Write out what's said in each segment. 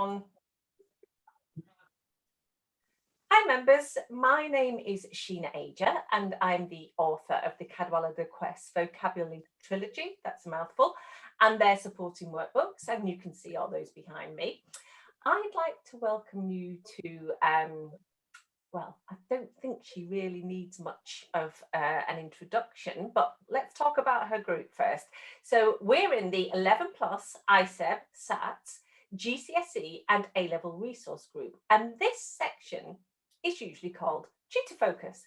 Hi members, my name is S.L.Ager and I'm the author of the Cadwallader Quest Vocabulary Trilogy, that's a mouthful, and their supporting workbooks, and you can see all those behind me. I'd like to welcome you to, well, I don't think she really needs much of an introduction, but let's talk about her group first. So we're in the 11 plus ISEB, SATs, GCSE and A-level resource group, and this section is usually called Tutor Focus,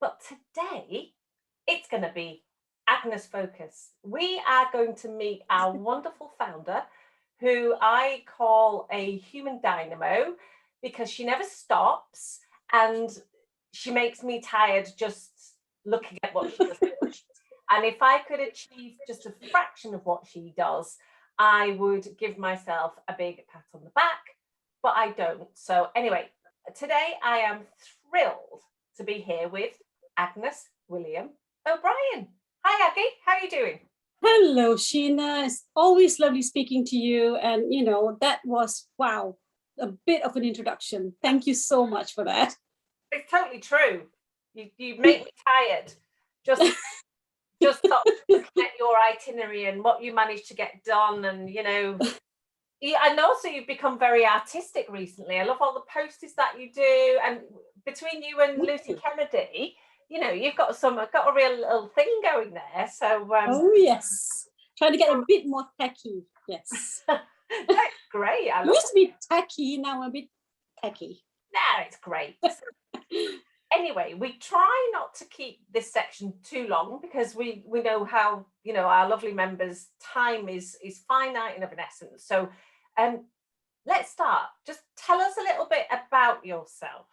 but today it's going to be Agnes Focus. We are going to meet our wonderful founder, who I call a human dynamo because she never stops and she makes me tired just looking at what she does. And if I could achieve just a fraction of what she does, I would give myself a big pat on the back, but I don't. So anyway, today I am thrilled to be here with Agnes William O'Brien. Hi Aggie, how are you doing? Hello Sheena, it's always lovely speaking to you, and you know, that was, wow, a bit of an introduction. Thank you so much for that. It's totally true. You make me tired just stop looking at your itinerary and what you managed to get done, and you know, and also you've become very artistic recently. I love all the posters that you do, and between you and Lucy Kennedy, you know, you've got a real little thing going there. So oh yes, trying to get a bit more techie. Yes. That's great. I used to be techie, now I'm a bit techie. No, it's great. Anyway, we try not to keep this section too long because we know how, you know, our lovely members' time is finite and of an essence. So let's start. Just tell us a little bit about yourself.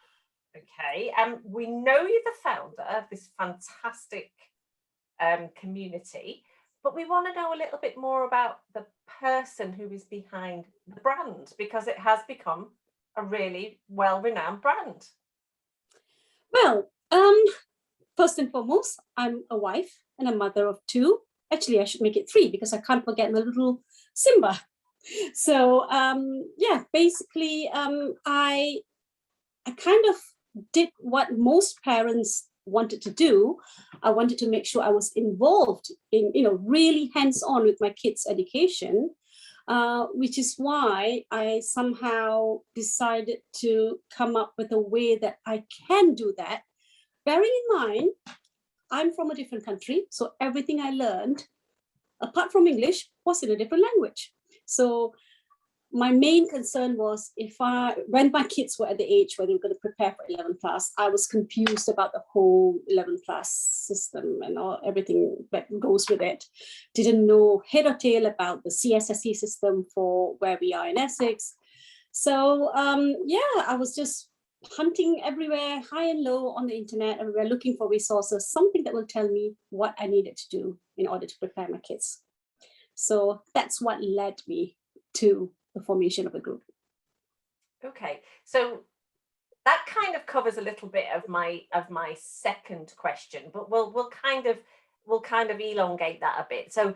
Okay, we know you're the founder of this fantastic community, but we want to know a little bit more about the person who is behind the brand, because it has become a really well-renowned brand. Well, first and foremost, I'm a wife and a mother of two. Actually, I should make it three because I can't forget my little Simba. So yeah, basically, I kind of did what most parents wanted to do. I wanted to make sure I was involved in, you know, really hands-on with my kids' education, which is why I somehow decided to come up with a way that I can do that. Bearing in mind, I'm from a different country, so everything I learned, apart from English, was in a different language. So my main concern was when my kids were at the age where they were going to prepare for 11 class, I was confused about the whole 11 class system and everything that goes with it. Didn't know head or tail about the CSSE system for where we are in Essex. So yeah, I was just hunting everywhere, high and low on the internet, and we were looking for resources, something that will tell me what I needed to do in order to prepare my kids. So that's what led me to the formation of a group. Okay, so that kind of covers a little bit of my second question, but we'll kind of elongate that a bit. So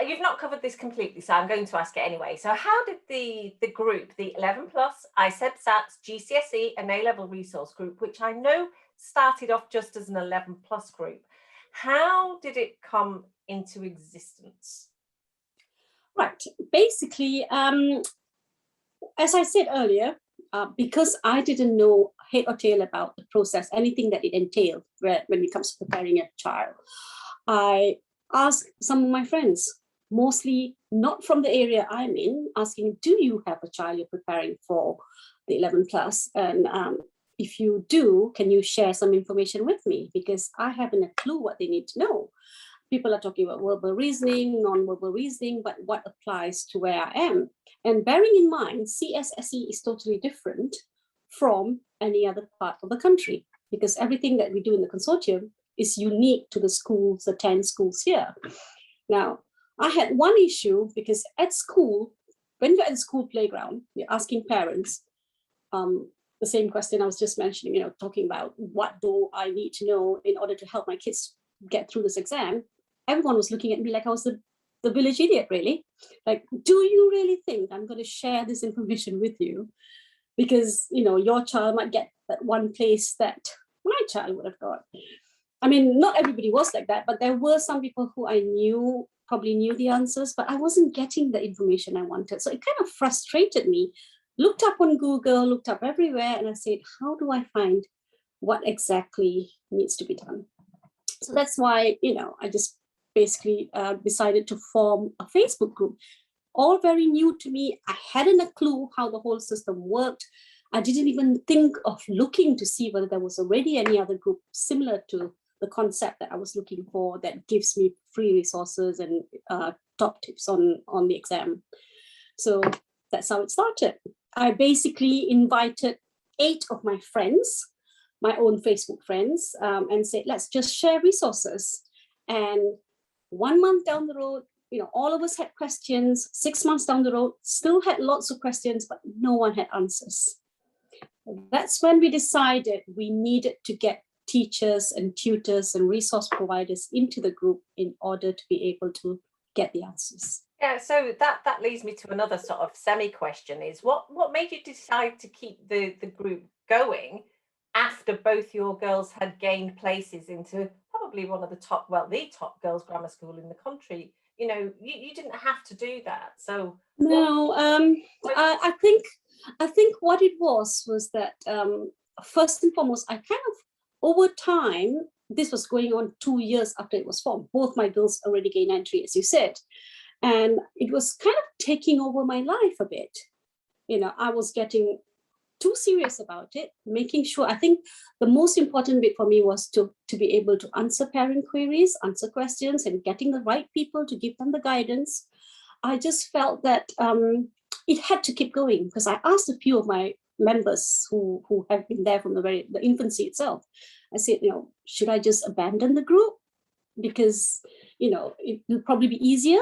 you've not covered this completely, so I'm going to ask it anyway. So how did the group, the 11 plus ISEB SATs, GCSE and A-level resource group, which I know started off just as an 11 plus group, how did it come into existence? Right, basically, as I said earlier, because I didn't know head or tail about the process, anything that it entailed when it comes to preparing a child, I asked some of my friends, mostly not from the area I'm in, asking, do you have a child you're preparing for the 11 plus? And if you do, can you share some information with me? Because I haven't a clue what they need to know. People are talking about verbal reasoning, non-verbal reasoning, but what applies to where I am? And bearing in mind, CSSE is totally different from any other part of the country, because everything that we do in the consortium is unique to the schools, the 10 schools here. Now, I had one issue because at school, when you're at the school playground, you're asking parents the same question I was just mentioning, you know, talking about what do I need to know in order to help my kids get through this exam. Everyone was looking at me like I was the the village idiot, really. Like, do you really think I'm going to share this information with you? Because, you know, your child might get that one place that my child would have got. I mean, not everybody was like that, but there were some people who I knew probably knew the answers, but I wasn't getting the information I wanted. So it kind of frustrated me. Looked up on Google, looked up everywhere, and I said, how do I find what exactly needs to be done? So that's why, you know, I just basically decided to form a Facebook group. All very new to me. I hadn't a clue how the whole system worked. I didn't even think of looking to see whether there was already any other group similar to the concept that I was looking for that gives me free resources and top tips on the exam. So that's how it started. I basically invited 8 of my friends, my own Facebook friends, and said, let's just share resources. And 1 month down the road, you know, all of us had questions. 6 months down the road, still had lots of questions, but no one had answers. That's when we decided we needed to get teachers and tutors and resource providers into the group in order to be able to get the answers. Yeah, so that leads me to another sort of semi-question is what made you decide to keep the group going after both your girls had gained places into probably one of the top, well, the top girls' grammar school in the country? You know, you didn't have to do that. So no, I think what it was that first and foremost, I kind of over time, this was going on 2 years after it was formed. Both my girls already gained entry, as you said. And it was kind of taking over my life a bit. You know, I was getting too serious about it, making sure, I think the most important bit for me was to be able to answer parent queries, answer questions, and getting the right people to give them the guidance. I just felt that it had to keep going because I asked a few of my members who have been there from the infancy itself. I said, you know, should I just abandon the group? Because, you know, it will probably be easier.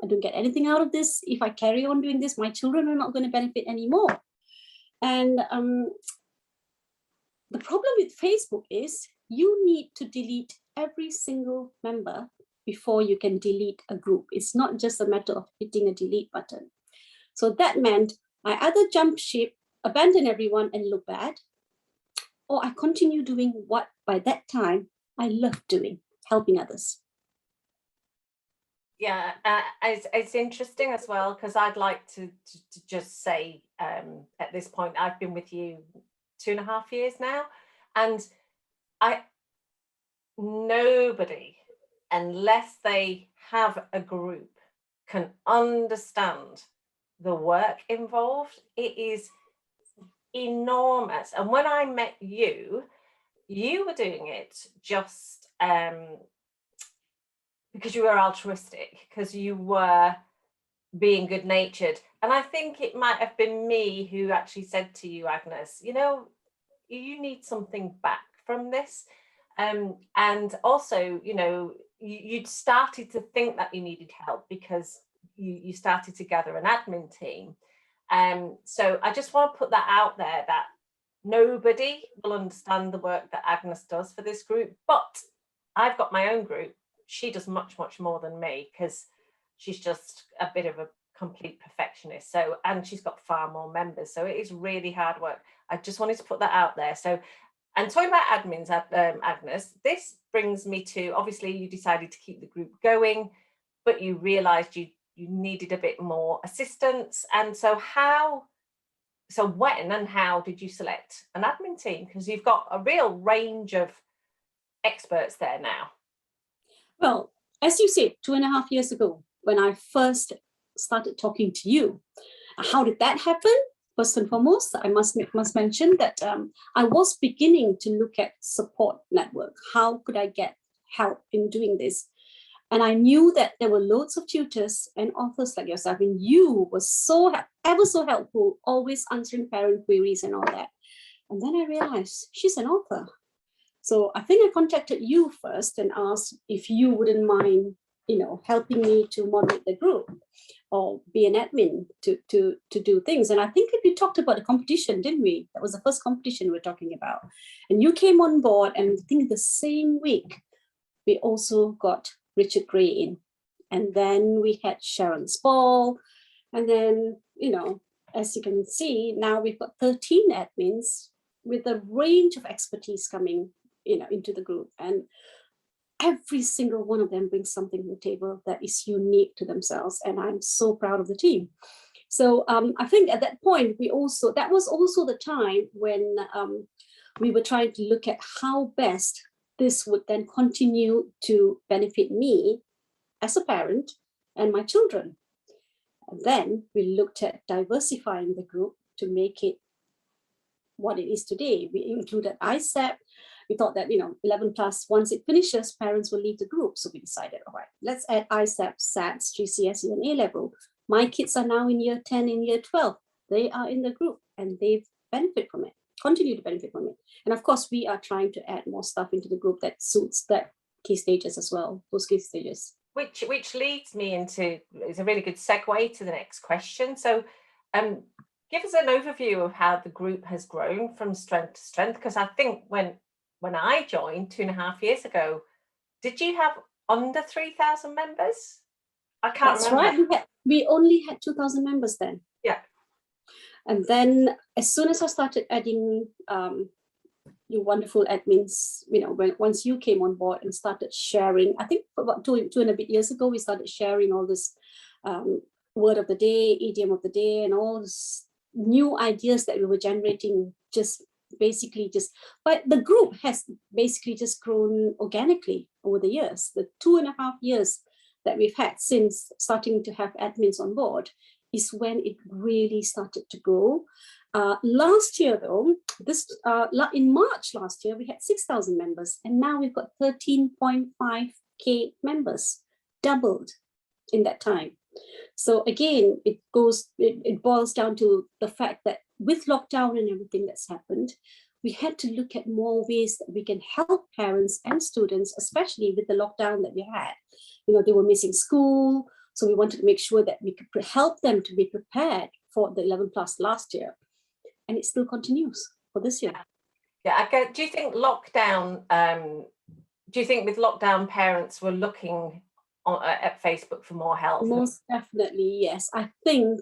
I don't get anything out of this. If I carry on doing this, my children are not going to benefit anymore. And the problem with Facebook is you need to delete every single member before you can delete a group. It's not just a matter of hitting a delete button. So that meant I either jump ship, abandon everyone and look bad, or I continue doing what by that time I loved doing, helping others. Yeah, it's interesting as well, because I'd like to just say at this point, I've been with you 2.5 years now, and nobody, unless they have a group, can understand the work involved. It is enormous. And when I met you, you were doing it just because you were altruistic, because you were being good natured. And I think it might have been me who actually said to you, Agnes, you know, you need something back from this. And also, you know, you'd started to think that you needed help because you started to gather an admin team. So I just want to put that out there, that nobody will understand the work that Agnes does for this group, but I've got my own group. She does much, much more than me because she's just a bit of a complete perfectionist. So, and she's got far more members. So it is really hard work. I just wanted to put that out there. So, and talking about admins, Agnes, this brings me to, obviously you decided to keep the group going, but you realized you needed a bit more assistance. And so when and how did you select an admin team? Because you've got a real range of experts there now. Well, as you said, 2.5 years ago, when I first started talking to you, how did that happen? First and foremost, I must mention that I was beginning to look at support network. How could I get help in doing this? And I knew that there were loads of tutors and authors like yourself, and you were ever so helpful, always answering parent queries and all that. And then I realized she's an author. So I think I contacted you first and asked if you wouldn't mind, you know, helping me to moderate the group or be an admin to do things. And I think we talked about the competition, didn't we? That was the first competition we were talking about. And you came on board, and I think the same week, we also got Richard Gray in. And then we had Sharon's ball. And then, as you can see, now we've got 13 admins with a range of expertise coming, into the group. And every single one of them brings something to the table that is unique to themselves. And I'm so proud of the team. So I think at that point, that was also the time when we were trying to look at how best this would then continue to benefit me as a parent and my children. And then we looked at diversifying the group to make it what it is today. We included ISAP. We thought that, 11 plus, once it finishes, parents will leave the group. So we decided, all right, let's add ISAP, SATs, GCSE, and A-level. My kids are now in year 10 and year 12. They are in the group and they benefit from it, continue to benefit from it. And of course, we are trying to add more stuff into the group that suits that key stages as well, those key stages. Which leads me into, is a really good segue to the next question. So give us an overview of how the group has grown from strength to strength, because I think when I joined 2.5 years ago, did you have under 3,000 members? I can't remember. That's right. We only had 2,000 members then. Yeah. And then as soon as I started adding you wonderful admins, once you came on board and started sharing, I think about two and a bit years ago, we started sharing all this word of the day, idiom of the day, and all this new ideas that we were generating but the group has basically just grown organically over the years. The 2.5 years that we've had since starting to have admins on board is when it really started to grow. Last year, though, in March last year, we had 6,000 members, and now we've got 13.5K members, doubled in that time. So again, it boils down to the fact that with lockdown and everything that's happened, we had to look at more ways that we can help parents and students, especially with the lockdown that we had. They were missing school, so we wanted to make sure that we could help them to be prepared for the 11 plus last year. And it still continues for this year. Yeah, do you think with lockdown parents were looking at Facebook for more help? Most definitely, yes. I think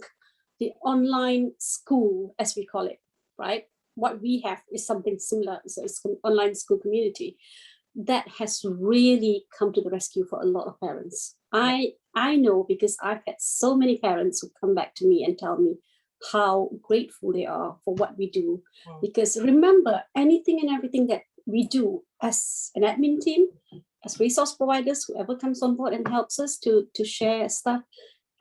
the online school, as we call it, right? What we have is something similar. So it's an online school community that has really come to the rescue for a lot of parents. I know, because I've had so many parents who come back to me and tell me how grateful they are for what we do. Because remember, anything and everything that we do as an admin team, as resource providers, whoever comes on board and helps us to share stuff,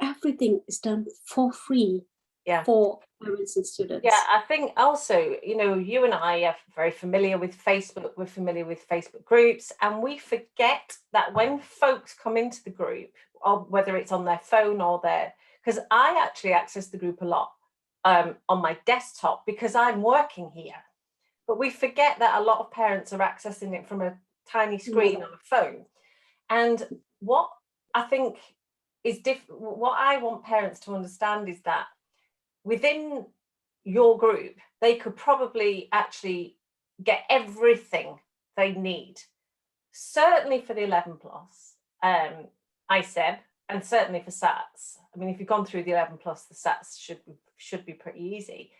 everything is done for free. Yeah. For parents and students. Yeah, I think also, you and I are very familiar with Facebook, we're familiar with Facebook groups, and we forget that when folks come into the group, or whether it's on their phone or because I actually access the group a lot on my desktop because I'm working here, but we forget that a lot of parents are accessing it from a tiny screen on a phone. And what I think is different, what I want parents to understand is that within your group, they could probably actually get everything they need, certainly for the 11 plus, ISEB, and certainly for SATs. I mean, if you've gone through the 11 plus, the SATs should be pretty easy.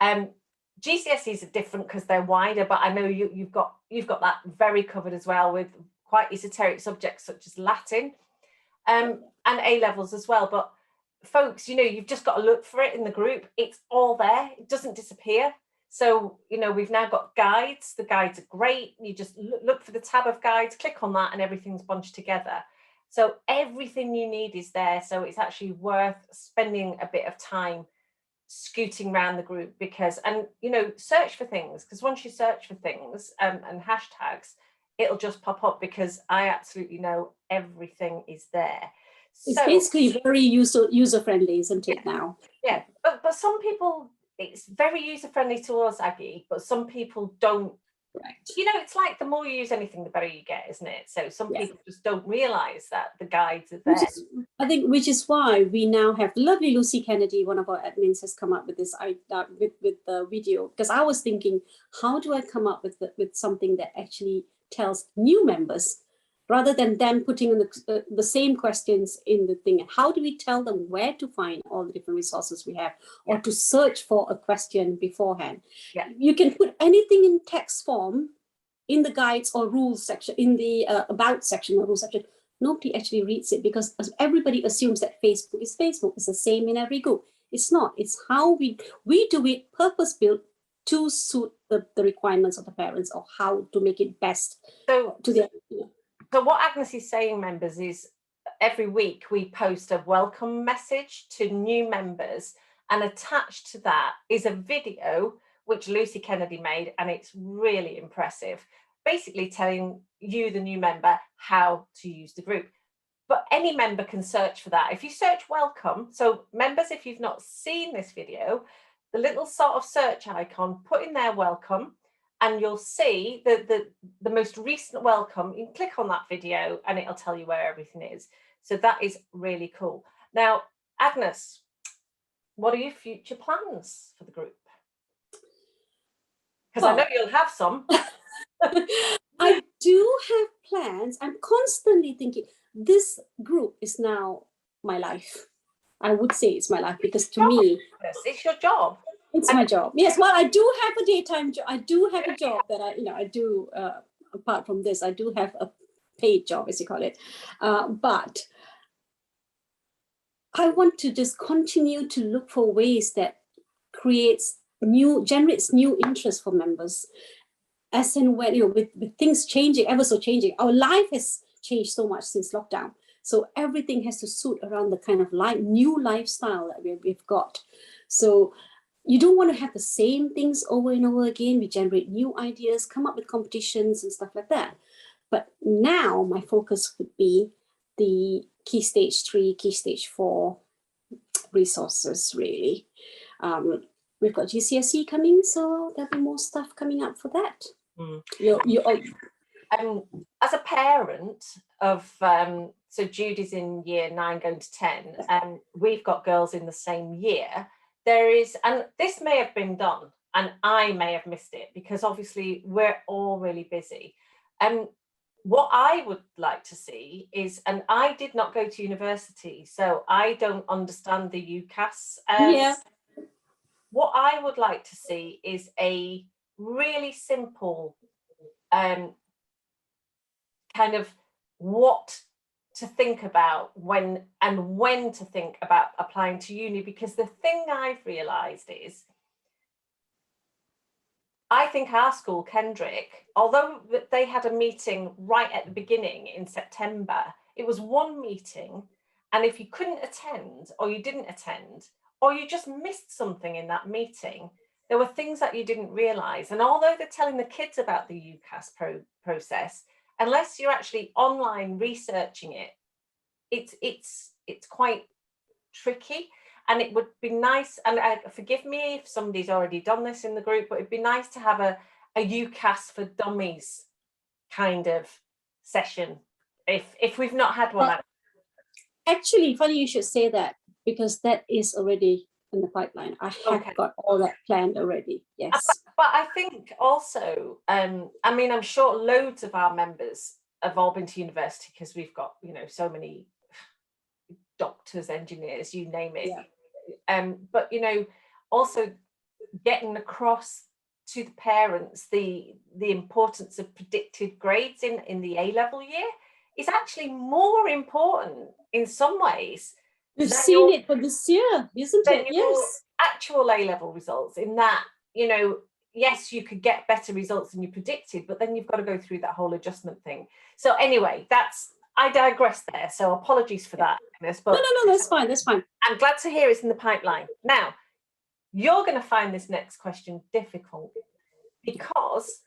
GCSEs are different because they're wider, but I know you've got that very covered as well, with quite esoteric subjects such as Latin, and A levels as well. But folks, you've just got to look for it in the group. It's all there. It doesn't disappear. So, we've now got guides. The guides are great. You just look for the tab of guides, click on that, and everything's bunched together. So everything you need is there. So it's actually worth spending a bit of time scooting around the group and search for things, because once you search for things and hashtags, it'll just pop up, because I absolutely know everything is there. It's basically very user-friendly, isn't it, now? Yeah, but some people, it's very user-friendly to us, Aggie, but some people don't. Right. It's like the more you use anything, the better you get, isn't it? So some people just don't realise that the guides are there. Which is why we now have lovely Lucy Kennedy, one of our admins, has come up with this with the video, because I was thinking, how do I come up with something that actually tells new members rather than them putting in the same questions in the thing. How do we tell them where to find all the different resources we have, or to search for a question beforehand? Yeah. You can put anything in text form in the guides or rules section, in the about section or rules section. Nobody actually reads it because everybody assumes that Facebook is Facebook. It's the same in every group. It's not. It's how we do it purpose-built to suit the requirements of the parents, or how to make it best So, to their. So what Agnes is saying, members, is every week we post a welcome message to new members, and attached to that is a video which Lucy Kennedy made, and it's really impressive, basically telling you, the new member, how to use the group. But any member can search for that. If you search welcome, so members, if you've not seen this video, the little sort of search icon, put in there welcome, and you'll see the most recent welcome. You can click on that video and it'll tell you where everything is. So that is really cool. Now, Agnes, what are your future plans for the group? Because I know you'll have some. I do have plans. I'm constantly thinking, this group is now my life. I would say it's my life, because to me, it's your job. It's my job. Yes, well, I do have a daytime job. I do have a job that I do, apart from this, I do have a paid job, as you call it. But I want to just continue to look for ways that generates new interest for members. As and when, with things changing, ever so changing, our life has changed so much since lockdown. So everything has to suit around the kind of new lifestyle that we've got. So you don't want to have the same things over and over again. We generate new ideas, come up with competitions and stuff like that. But now my focus would be the Key Stage 3, Key Stage 4 resources, really. We've got GCSE coming, so there'll be more stuff coming up for that. As a parent of, so Judy's in year 9 going to 10, and we've got girls in the same year. There is, and this may have been done and I may have missed it, because obviously we're all really busy. And what I would like to see is, and I did not go to university, so I don't understand the UCAS. What I would like to see is a really simple kind of what to think about when to think about applying to uni, because the thing I've realized is, I think our school, Kendrick, although they had a meeting right at the beginning in September, it was one meeting, and if you couldn't attend, or you didn't attend, or you just missed something in that meeting, there were things that you didn't realize. And although they're telling the kids about the UCAS process, unless you're actually online researching it, it's quite tricky. And it would be nice, and forgive me if somebody's already done this in the group, but it'd be nice to have a UCAS for dummies kind of session, if we've not had one. Actually, funny you should say that, because that is already in the pipeline. I have got all that planned already. Yes. But I think also, I mean, I'm sure loads of our members have all been to university, because we've got, so many doctors, engineers, you name it. Yeah. But also getting across to the parents the importance of predicted grades in the A-level year is actually more important in some ways. We've seen it for this year, isn't it? Yes. Actual A-level results, in that, yes, you could get better results than you predicted, but then you've got to go through that whole adjustment thing. So anyway, I digress there. So apologies for that. But no, that's fine. That's fine. I'm glad to hear it's in the pipeline. Now, you're going to find this next question difficult, because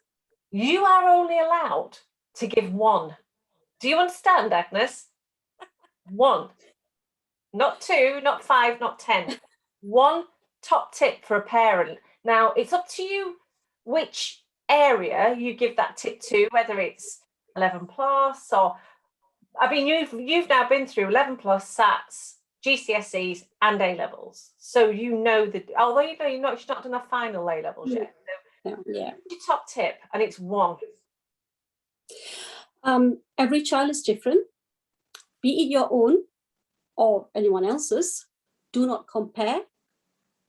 you are only allowed to give one. Do you understand, Agnes? One. Not 2, not 5, not 10. One top tip for a parent. Now, it's up to you which area you give that tip to, whether it's 11 plus or, I mean, you've now been through 11 plus, SATs, GCSEs and A-levels. So although you've not done a final A-levels yet. So, yeah. Your top tip, and it's one. Every child is different, be it your own or anyone else's. Do not compare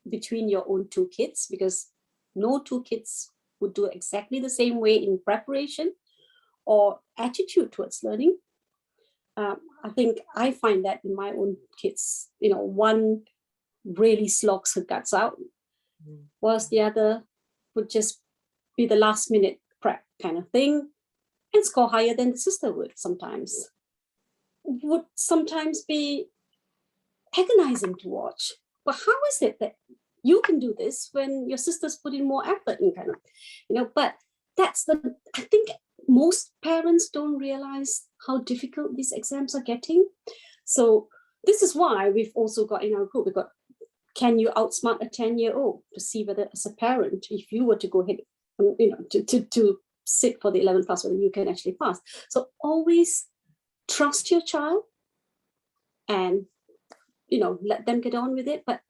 between your own two kids, because no two kids would do exactly the same way in preparation or attitude towards learning. I think I find that in my own kids, one really slogs her guts out, whilst the other would just be the last minute prep kind of thing and score higher than the sister would sometimes. Would sometimes be agonizing to watch. But how is it that you can do this when your sisters put in more effort and kind of, but I think most parents don't realize how difficult these exams are getting. So this is why we've also got in our group, we've got, can you outsmart a 10-year-old, to see whether as a parent, if you were to go ahead, to sit for the 11th class, whether you can actually pass. So always trust your child and, let them get on with it, but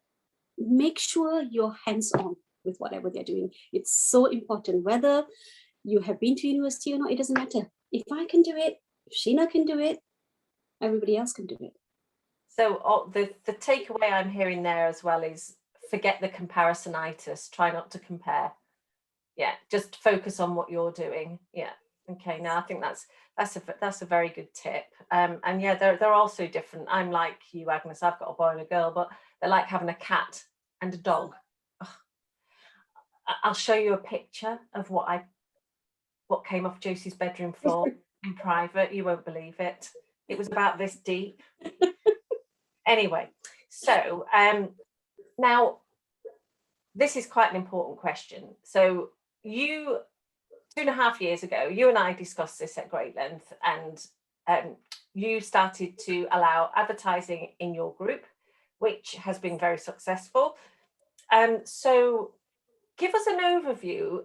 make sure you're hands-on with whatever they're doing. It's so important. Whether you have been to university or not, it doesn't matter. If I can do it, if Sheena can do it, everybody else can do it. So the takeaway I'm hearing there as well is forget the comparisonitis. Try not to compare. Yeah, just focus on what you're doing. Yeah. Okay. Now I think that's a very good tip. And yeah, they're also different. I'm like you, Agnes. I've got a boy and a girl, but they're like having a cat and a dog. Ugh. I'll show you a picture of what came off Josie's bedroom floor in private. You won't believe it. It was about this deep. Anyway, so now this is quite an important question. So 2.5 years ago, you and I discussed this at great length, and you started to allow advertising in your group, which has been very successful. So give us an overview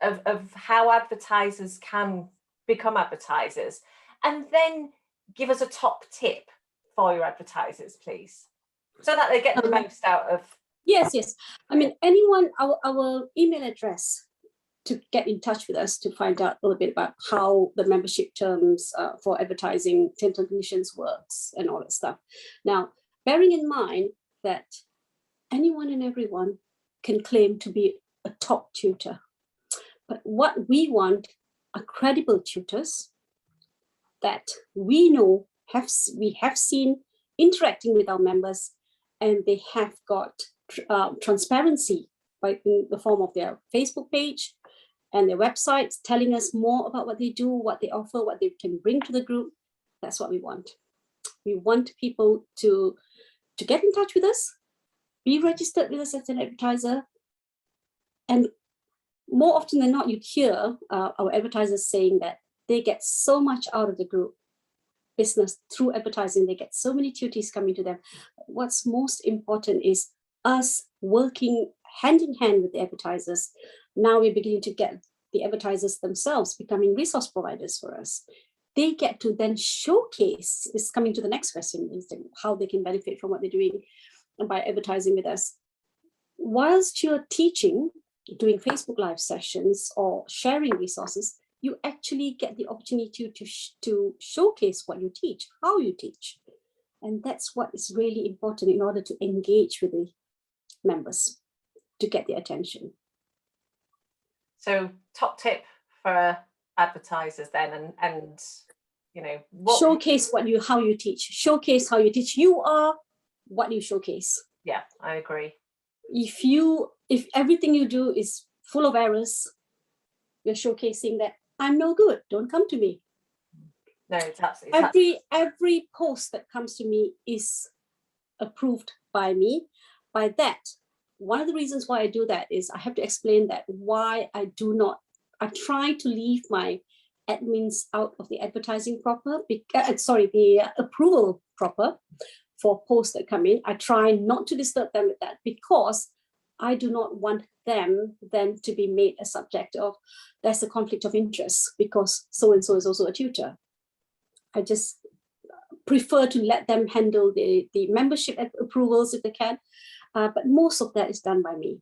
of how advertisers can become advertisers, and then give us a top tip for your advertisers, please, so that they get the most out of. Yes. I mean, anyone, our email address to get in touch with us to find out a little bit about how the membership terms for advertising, terms and conditions works and all that stuff. Now, bearing in mind that anyone and everyone can claim to be a top tutor, but what we want are credible tutors that we know we have seen interacting with our members, and they have got transparency in the form of their Facebook page and their websites, telling us more about what they do, what they offer, what they can bring to the group. That's what we want. We want people to get in touch with us, be registered with us as an advertiser, and more often than not, you'd hear our advertisers saying that they get so much out of the group business through advertising. They get so many tutees coming to them. What's most important is us working hand in hand with the advertisers. Now we're beginning to get the advertisers themselves becoming resource providers for us. They get to then showcase, this is coming to the next question, is how they can benefit from what they're doing by advertising with us. Whilst you're teaching, doing Facebook Live sessions or sharing resources, you actually get the opportunity to showcase what you teach, how you teach. And that's what is really important in order to engage with the members, to get their attention. So top tip for advertisers then, and showcase how you teach. Showcase how you teach. You are what you showcase. Yeah, I agree. If everything you do is full of errors, you're showcasing that I'm no good. Don't come to me. No, it's absolutely. Every post that comes to me is approved by me. By that, one of the reasons why I do that is I have to explain that why I try to leave my admins out of the advertising the approval proper for posts that come in. I try not to disturb them with that, because I do not want them then to be made a subject of, there's a conflict of interest because so-and-so is also a tutor. I just prefer to let them handle the membership approvals if they can, but most of that is done by me.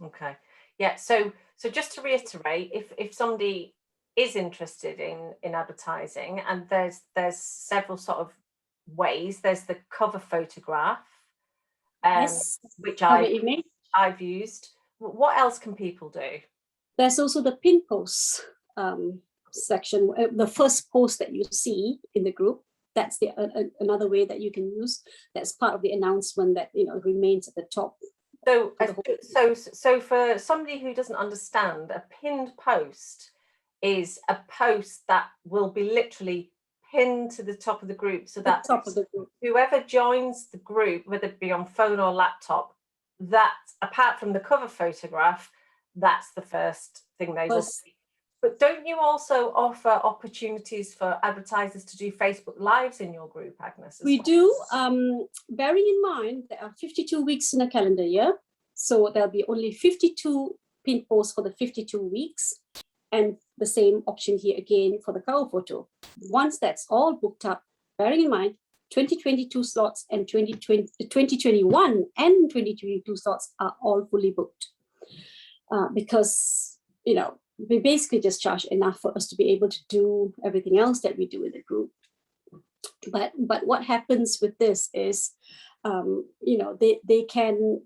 Okay, yeah. So just to reiterate, if somebody is interested in advertising, and there's several sort of ways. There's the cover photograph, Yes, which cover image. I've used. What else can people do? There's also the pin posts section, the first post that you see in the group. That's the another way that you can use. That's part of the announcement that remains at the top. So for somebody who doesn't understand, a pinned post is a post that will be literally pinned to the top of the group, so that whoever joins the group, whether it be on phone or laptop, that apart from the cover photograph, that's the first thing they will see. But don't you also offer opportunities for advertisers to do Facebook Lives in your group, Agnes? We do, bearing in mind there are 52 weeks in a calendar year. So there'll be only 52 pin posts for the 52 weeks. And the same option here again for the cover photo. Once that's all booked up, bearing in mind 2022 slots and 2021 and 2022 slots are all fully booked. Because, we basically just charge enough for us to be able to do everything else that we do in the group. But what happens with this is, they can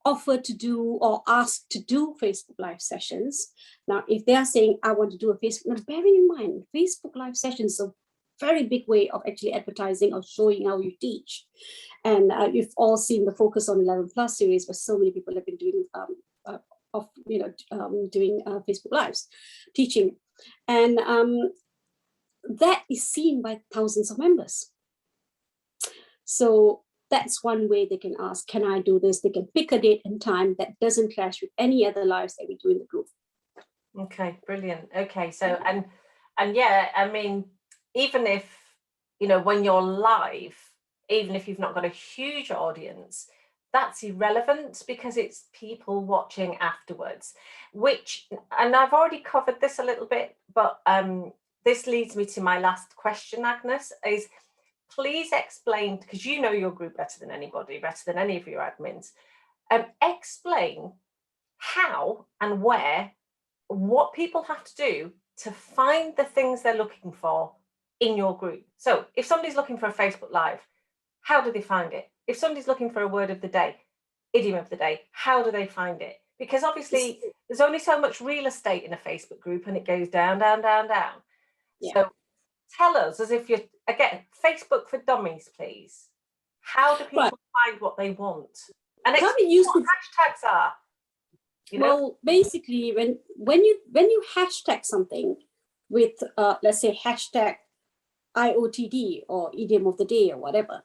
offer to do or ask to do Facebook Live sessions. Now, if they are saying, I want to do a Facebook, now bearing in mind, Facebook Live sessions are a very big way of actually advertising or showing how you teach. And you've all seen the Focus on 11 Plus series, where so many people have been doing doing Facebook Lives, teaching. And that is seen by thousands of members. So that's one way they can ask, can I do this? They can pick a date and time that doesn't clash with any other lives that we do in the group. Okay, brilliant. Okay, so and yeah, I mean, even if when you're live, even if you've not got a huge audience, that's irrelevant because it's people watching afterwards. And I've already covered this a little bit, but this leads me to my last question, Agnes, is please explain, because you know your group better than anybody, better than any of your admins, explain how and what people have to do to find the things they're looking for in your group. So if somebody's looking for a Facebook Live, how do they find it? If somebody's looking for a word of the day, idiom of the day, how do they find it? Because obviously there's only so much real estate in a Facebook group and it goes down, down, down, down. Yeah. So tell us, as if you're, again, Facebook for Dummies, please. How do people find what they want? And explain what hashtags are. Well, basically, when you hashtag something with, let's say, hashtag IOTD or idiom of the day or whatever,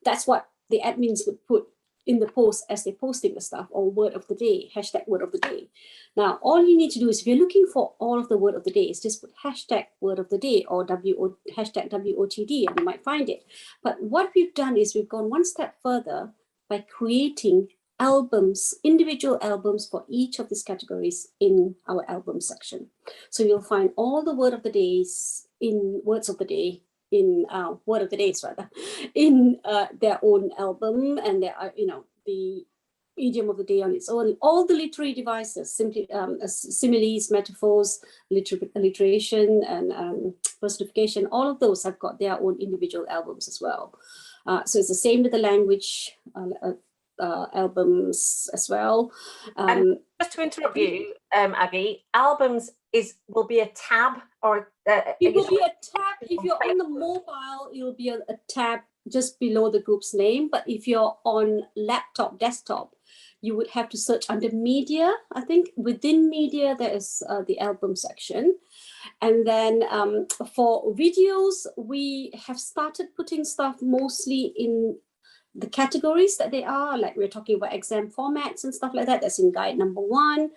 that's what the admins would put in the post as they're posting the stuff, or word of the day, hashtag word of the day. Now, all you need to do is, if you're looking for all of the word of the day, is just put hashtag word of the day or hashtag WOTD, and you might find it. But what we've done is we've gone one step further by creating albums, individual albums for each of these categories in our album section. So you'll find all the word of the days in words of the day, in word of the days rather, in their own album, and there are, the idiom of the day on its own, all the literary devices, simply similes, metaphors, alliteration, and personification, all of those have got their own individual albums as well. So it's the same with the language albums as well. And just to interrupt you, Aggie, albums will be a tab, or it will be a tab. If you're on the mobile, it will be a tab just below the group's name. But if you're on laptop, desktop, you would have to search under media. I think within media there is the album section. And then for videos, we have started putting stuff mostly in the categories that they are, like we're talking about exam formats and stuff like that. That's in guide number 1.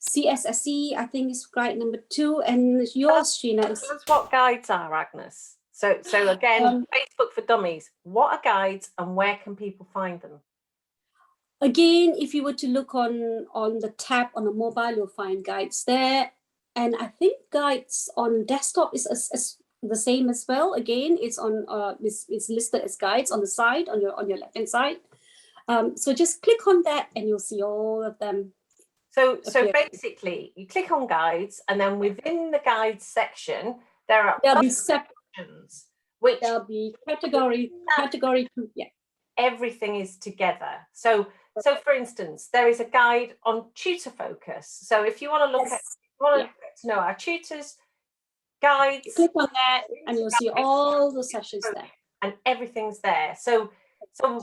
CSSE, I think, is guide number 2. And yours, Sheena, is... Tell us what guides are, Agnes. So again, Facebook for Dummies, what are guides and where can people find them? Again, if you were to look on the tab on the mobile, you'll find guides there. And I think guides on desktop is the same as well. Again, it's on it's listed as guides on the side, on your left hand side. So just click on that and you'll see all of them So Okay. basically you click on guides, and then within the guides section, there are There'll be other sections, which there'll be category, yeah. Everything is together. So for instance, there is a guide on tutor focus. So if you want to look Yes. at, you want to know our tutors, guides, Click on that and you'll see all the sessions there. and everything's there. So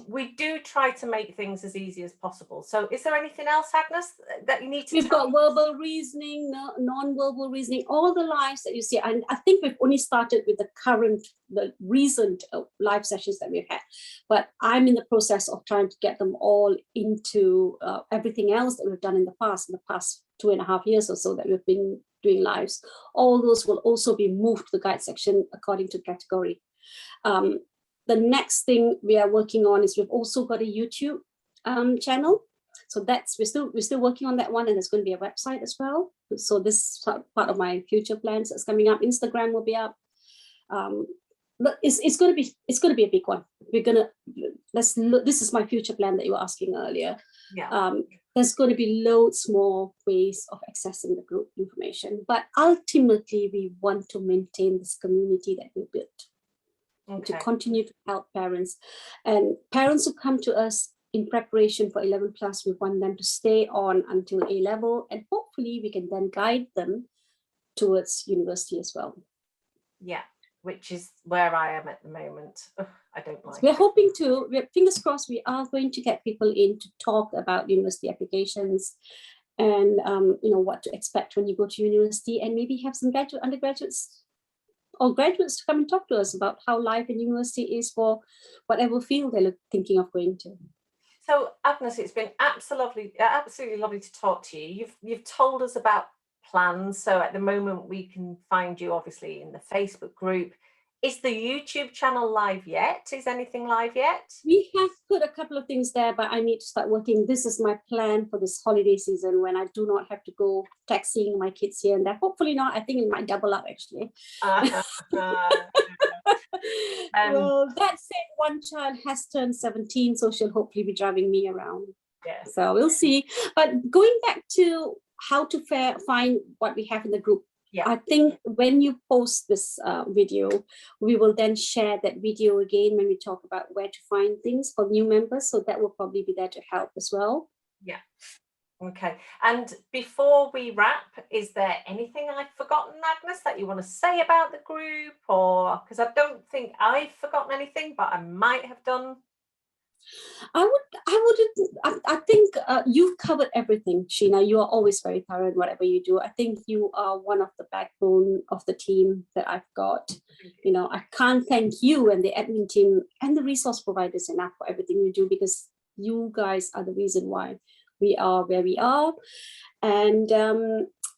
we do try to make things as easy as possible. So is there anything else, Agnes, that you need to We've got verbal reasoning, non-verbal reasoning, all the lives that you see. And I think we've only started with the recent live sessions that we've had. But I'm in the process of trying to get them all into everything else that we've done in the past 2.5 years or so that we've been doing lives. All those will also be moved to the guide section according to category. The next thing we are working on is we've also got a YouTube channel. So we're still working on that one, and there's going to be a website as well. So this is part of my future plans that's coming up. Instagram will be up. But it's going to be a big one. This is my future plan that you were asking earlier. Yeah. There's going to be loads more ways of accessing the group information, but ultimately we want to maintain this community that we built. Okay. To continue to help parents, and parents who come to us in preparation for 11+, we want them to stay on until A level, and hopefully we can then guide them towards university as well. Yeah, which is where I am at the moment. Ugh, I don't like We're hoping to, fingers crossed, we are going to get people in to talk about university applications and what to expect when you go to university, and maybe have some undergraduates or graduates to come and talk to us about how life in university is for whatever field they're thinking of going to. So Agnes, it's been absolutely lovely to talk to you. You've told us about plans. So at the moment we can find you obviously in the Facebook group. Is the YouTube channel live yet? Is anything live yet? We have put a couple of things there, but I need to start working. This is my plan for this holiday season when I do not have to go taxiing my kids here and there. Hopefully not. I think it might double up actually. Well, that said, one child has turned 17, so she'll hopefully be driving me around. Yeah. So we'll see. But going back to how to find what we have in the group, yeah. I think when you post this video, we will then share that video again when we talk about where to find things for new members. So that will probably be there to help as well. Yeah. Okay. And before we wrap, is there anything I've forgotten, Agnes, that you want to say about the group? Or because I don't think I've forgotten anything, but I might have done. I think you've covered everything, Sheena. You are always very thorough in whatever you do. I think you are one of the backbone of the team that I've got. I can't thank you and the admin team and the resource providers enough for everything you do, because you guys are the reason why we are where we are. And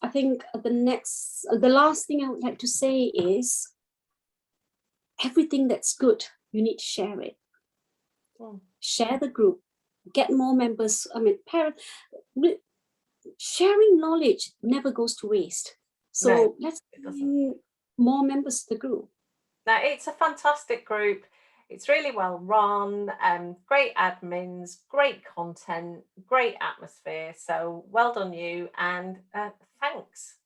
I think the last thing I would like to say is everything that's good, you need to share it. Share the group, get more members. I mean, sharing knowledge never goes to waste. So let's bring more members to the group. Now, it's a fantastic group. It's really well run, great admins, great content, great atmosphere. So well done you, and thanks.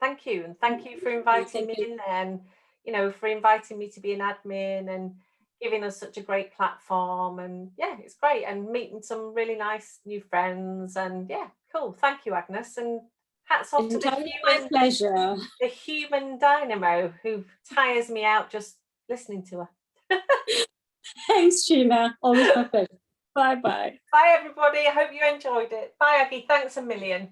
Thank you. And thank you for inviting me in there, and for inviting me to be an admin and giving us such a great platform. And yeah, it's great, and meeting some really nice new friends. And yeah, cool. Thank you, Agnes, and hats off to pleasure. The human dynamo who tires me out just listening to her. Thanks, Sheena. Always my pleasure. Bye-bye. Bye, everybody. I hope you enjoyed it. Bye, Aggie. Thanks a million.